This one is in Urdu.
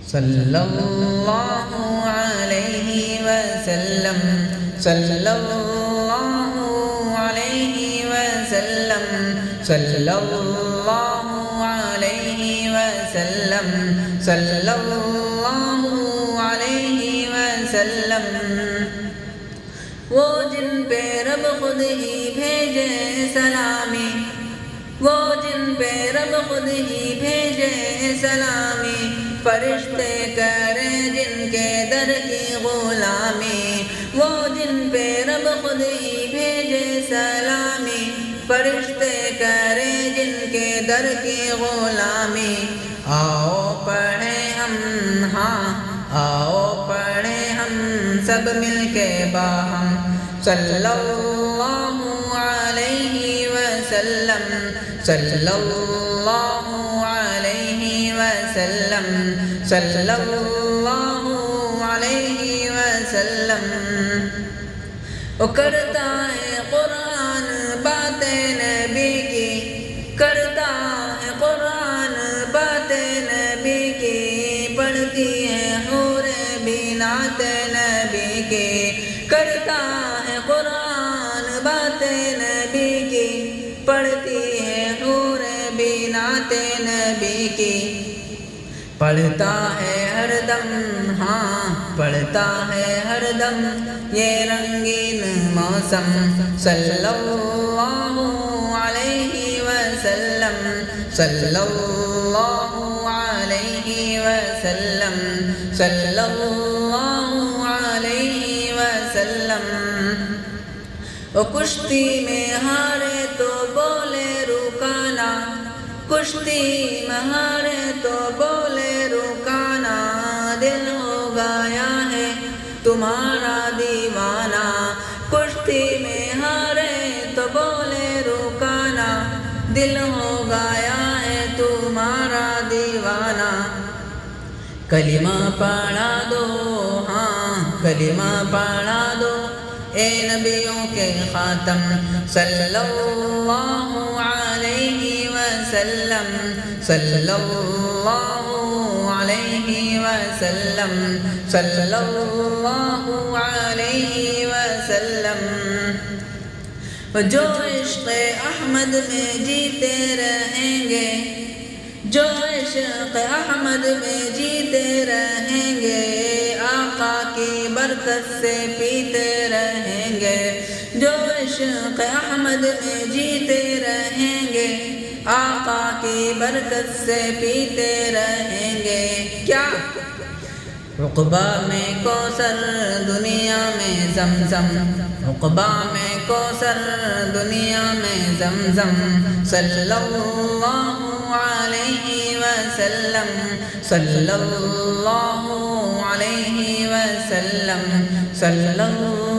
صلی اللہ علیہ وسلم صلی اللہ علیہ وسلم صلی اللہ علیہ وسلم صلی اللہ علیہ وسلم وہ جن پہ رب خود ہی بھیجے سلامی وہ جن پہ رب خود ہی بھیجے سلامی فرشتے کریں جن کے در کی غلامی وہ جن پہ رب خود ہی بھیجے سلامی فرشتے کریں جن کے در کی غلامی آؤ پڑھیں ہم آؤ پڑھیں ہم سب مل کے باہم صلی اللہ علیہ وسلم صلی اللہ علیہ وسلم صلی اللہ علیہ وسلم کرتا ہے قرآن باتیں نبی کی کرتا ہے قرآن باتیں نبی کی پڑھتی ہے حور بینات نبی کی کرتا ہے قرآن باتیں نبی کی پڑھتی ہے حور بینات نبی کی پڑھتا ہے ہر دم پڑھتا ہے ہر دم یہ رنگین موسم صلی اللہ علیہ وسلم صلی اللہ علیہ وسلم صلی اللہ علیہ وسلم کشتی میں ہارے تو بولے رکانا کشتی میں ہارے تو بولے رکانا دل ہو گیا ہے تمہارا دیوانہ کشتی میں ہارے تو بولے رکانا دل ہو گیا ہے تمہارا دیوانہ کلمہ پڑھا دو کلمہ پڑھا دو اے نبیوں کے خاتم صلی اللہ علیہ وسلم صلی اللہ علیہ وسلم صلی اللہ علیہ وسلم جو عشق احمد میں جیتے رہیں گے جو عشق احمد میں جیتے رہیں گے آقا کی برکت سے پیتے رہیں گے جو عشق احمد میں جیتے رہیں گے آقا کی برکت سے پیتے رہیں گے کیا عقبہ میں کوثر دنیا میں زمزم عقبہ میں کوثر دنیا میں زمزم صلی اللہ علیہ وسلم صلی اللہ علیہ وسلم صلی اللہ